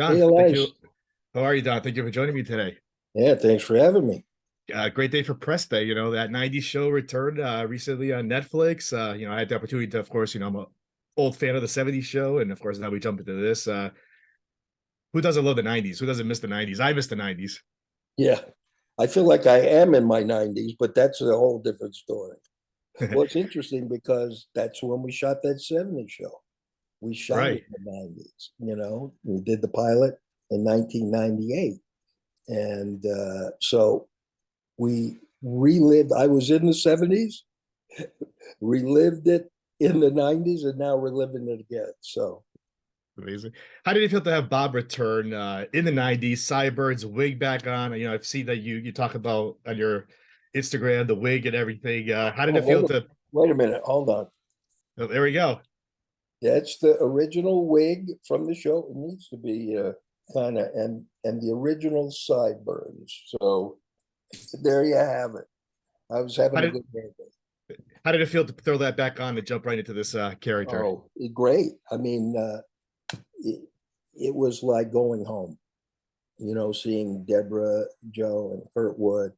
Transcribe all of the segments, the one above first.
Hey, Don, thank you. Elias. How are you, Don? Thank you for joining me today. Yeah, thanks for having me. Great day for press day. That 90s show returned recently on Netflix. I had the opportunity to, of course, I'm a old fan of the 70s show. And of course, now we jump into this. Who doesn't love the 90s? Who doesn't miss the 90s? I miss the 90s. Yeah, I feel like I am in my 90s, but that's a whole different story. Well, it's interesting because that's when we shot that 70s show. We shot it Right. in the 90s, We did the pilot in 1998. And so we relived, I was in the 70s, relived it in the 90s, and now we're living it again. So Amazing. How did it feel to have Bob return in the 90s, Cybird's wig back on? I've seen that you talk about on your Instagram, the wig and everything. How did oh, it feel wait, to, wait a minute, hold on. oh, there we go. That's the original wig from the show. It needs to be kind of and the original sideburns. So there you have it. I was How having a did good birthday. How did it feel to throw that back on and jump right into this character? Oh, great. I mean, it was like going home, seeing Deborah, Joe, and Kurtwood.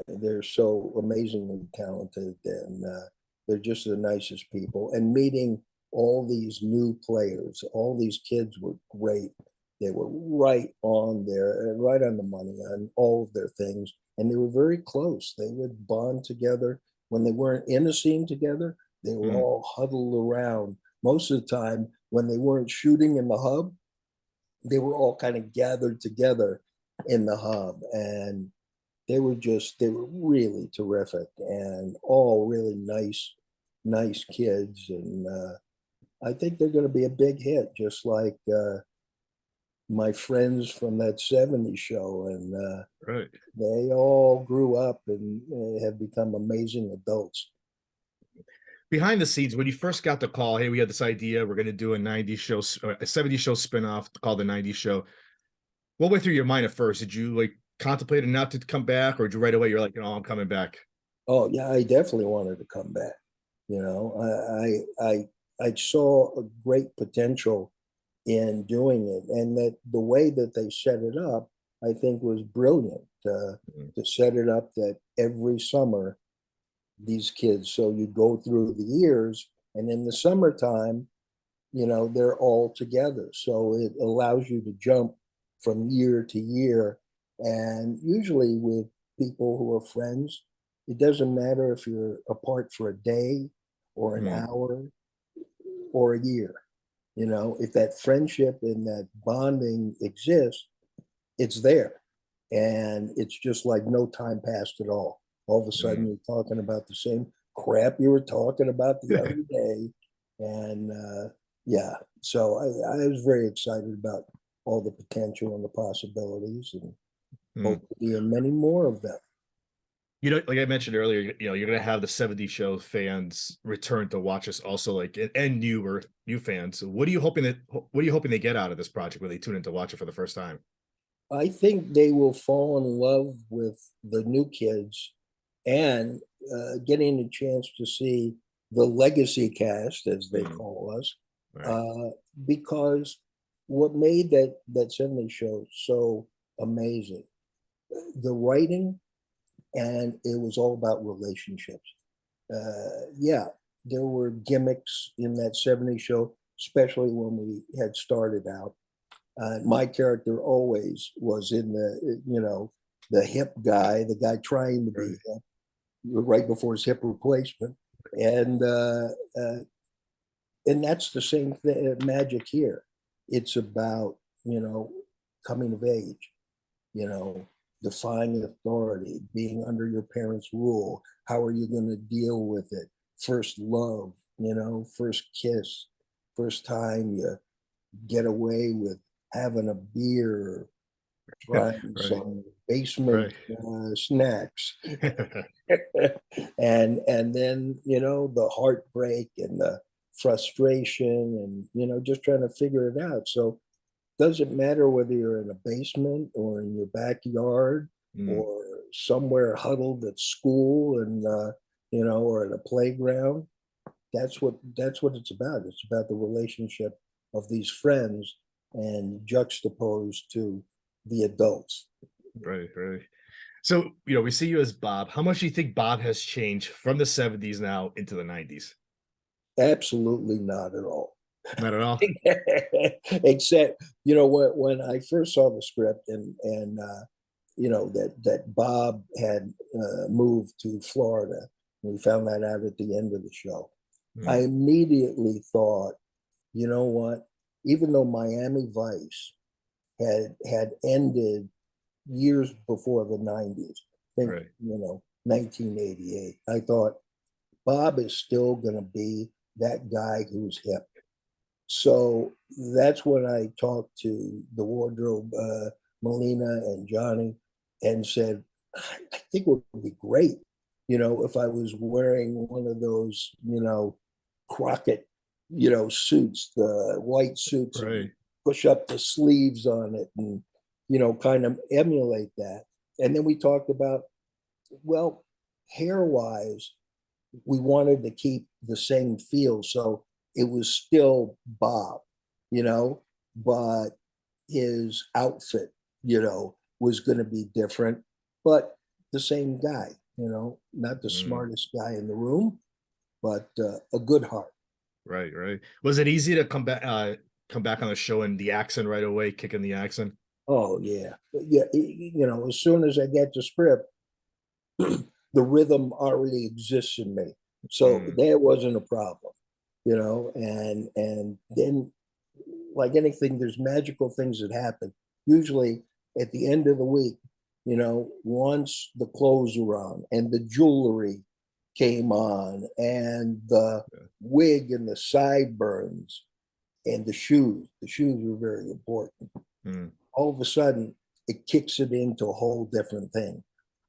They're so amazingly talented, and they're just the nicest people. And meeting all these new players, all these kids were great. They were right on there, right on the money on all of their things, and they were very close. They would bond together when they weren't in a scene together. They were Mm, all huddled around. Most of the time, when they weren't shooting in the hub, they were all kind of gathered together in the hub, and they were really terrific and all really nice kids. And I think they're going to be a big hit, just like my friends from that 70s show. And right. they all grew up and have become amazing adults. Behind the scenes, when you first got the call, hey, we had this idea, we're going to do a 90s show, a 70s show spinoff called the 90s show. What went through your mind at first? Did you like contemplate not to come back, or did you right away you're like, I'm coming back? Oh yeah, I definitely wanted to come back. You know, I saw a great potential in doing it, and that the way that they set it up, I think, was brilliant. Mm, To set it up that every summer these kids, so you go through the years, and in the summertime, they're all together. So it allows you to jump from year to year, and usually with people who are friends, it doesn't matter if you're apart for a day or an mm, hour or a year. If that friendship and that bonding exists, it's there. And it's just like no time passed at all. All of a sudden, mm. you're talking about the same crap you were talking about the other day. And yeah, so I was very excited about all the potential and the possibilities, and Mm. hope to be in many more of them. Like I mentioned earlier, you're gonna have the 70 show fans return to watch us also, like and new fans. So what are you hoping they get out of this project when they tune in to watch it for the first time? I think they will fall in love with the new kids, and getting a chance to see the legacy cast, as they Mm, call us, right. uh, because what made that 70 show so amazing, the writing, and it was all about relationships. Yeah, there were gimmicks in that 70 show, especially when we had started out. My character always was in the hip guy, the guy trying to be Right. hip, right before his hip replacement, and and that's the same magic here. It's about coming of age, you know, defying authority, being under your parents' rule. How are you going to deal with it? First love, first kiss, first time you get away with having a beer, trying Right. some basement Right. snacks, and then the heartbreak and the frustration, and just trying to figure it out. So doesn't matter whether you're in a basement or in your backyard Mm, or somewhere huddled at school, and or at a playground. That's what it's about. It's about the relationship of these friends and juxtaposed to the adults. Right, right. So, we see you as Bob. How much do you think Bob has changed from the 70s now into the 90s? Absolutely not at all. Not at all. Except, when I first saw the script and that Bob had moved to Florida, we found that out at the end of the show. I Mm, immediately thought, you know what? Even though Miami Vice had ended years before the 90s, I think, right. 1988, I thought Bob is still going to be that guy who's hip. So that's when I talked to the wardrobe, Melina and Johnny, and said, I think it would be great, if I was wearing one of those, Crockett, suits, the white suits, and Right. push up the sleeves on it and, kind of emulate that. And then we talked about, well, hair wise, we wanted to keep the same feel. So it was still Bob, you know, but his outfit, was going to be different, but the same guy, not the Mm, smartest guy in the room, but a good heart. right, right. Was it easy to come back on the show and the accent right away, kicking the accent? Oh, yeah. Yeah. As soon as I get the script, the rhythm already exists in me. So Mm, that wasn't a problem, and then like anything, there's magical things that happen. Usually at the end of the week, once the clothes were on and the jewelry came on and the yeah. wig and the sideburns and the shoes were very important. Mm, All of a sudden, it kicks it into a whole different thing.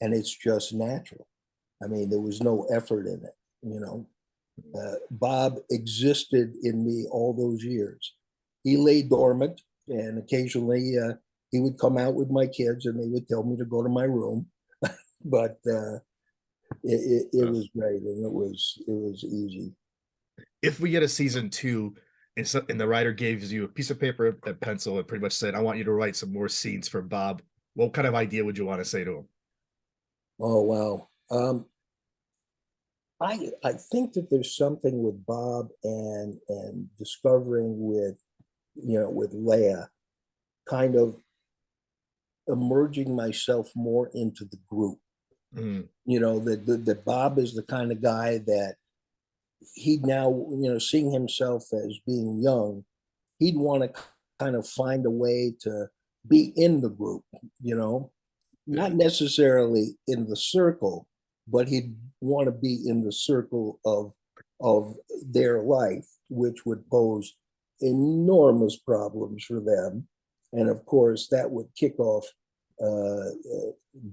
And it's just natural. I mean, there was no effort in it, you know. Bob existed in me all those years. He lay dormant, and occasionally he would come out with my kids, and they would tell me to go to my room. But it uh, was great, and it was easy. if we get a season two and the writer gives you a piece of paper, a pencil, and pretty much said, I want you to write some more scenes for Bob, what kind of idea would you want to say to him? Oh wow. I think that there's something with Bob and discovering with Leia, kind of emerging myself more into the group. Mm, That Bob is the kind of guy that he'd now, seeing himself as being young, he'd want to kind of find a way to be in the group, yeah. not necessarily in the circle, but he'd want to be in the circle of their life, which would pose enormous problems for them. And of course, that would kick off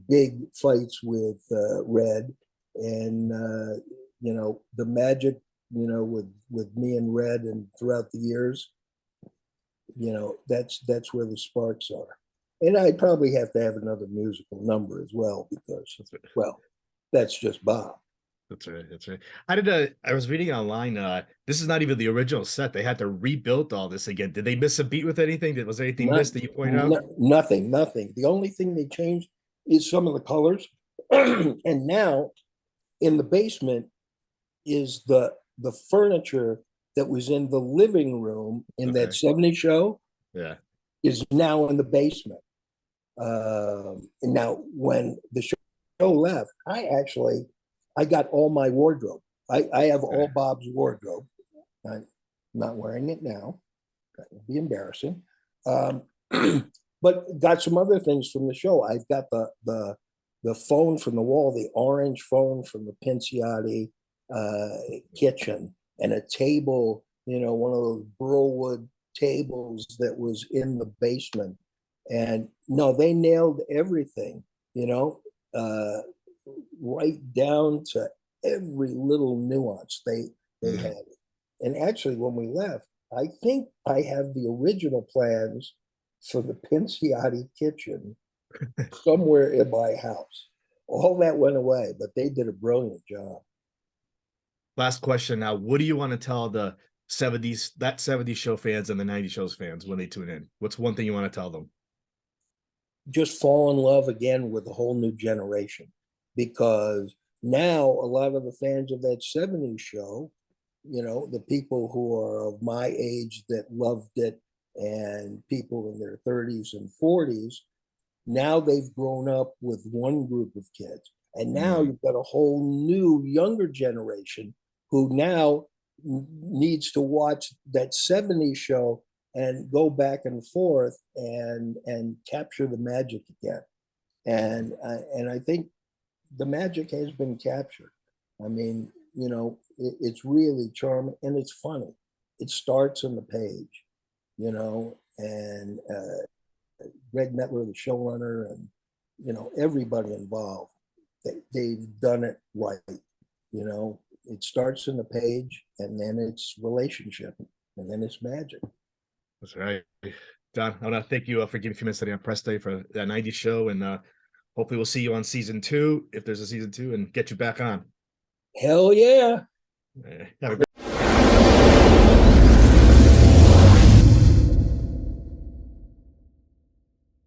big fights with Red, and the magic, with me and Red, and throughout the years, that's where the sparks are. And I'd probably have to have another musical number as well because, That's right. well, that's just Bob. That's right. That's right. I was reading online, this is not even the original set. They had to rebuild all this again. Did they miss a beat with anything? Was there anything Not missed that you point out? nothing, nothing. The only thing they changed is some of the colors. And now in the basement is the furniture that was in the living room in that Okay. 70s show Yeah. is now in the basement. And now when the show left, I got all my wardrobe. I have all Okay. Bob's wardrobe. I'm not wearing it now. That would be embarrassing. Um, but got some other things from the show. I've got the phone from the wall, the orange phone from the Pinciotti kitchen, and a table, one of those burlwood tables that was in the basement. And no, they nailed everything, you know, uh, right down to every little nuance they Mm. had. And actually, when we left, I think I have the original plans for the Pinciotti kitchen somewhere in my house. All that went away, but they did a brilliant job. Last question now. What do you want to tell '70s show fans and the '90s shows fans when they tune in? What's one thing you want to tell them? Just fall in love again with a whole new generation, because now a lot of the fans of that '70s show, the people who are of my age that loved it, and people in their 30s and 40s, now they've grown up with one group of kids. And now Mm, you've got a whole new younger generation who now needs to watch that '70s show and go back and forth and capture the magic again. And I think the magic has been captured. I mean, it's really charming and it's funny. It starts on the page, and Greg Metler, the showrunner, and everybody involved, they've done it right. It starts in the page, and then it's relationship, and then it's magic. that's right. Don, I want to thank you for giving a few minutes today on press day for that '90s show, and hopefully we'll see you on season 2 if there's a season 2, and get you back on. Hell yeah! Have a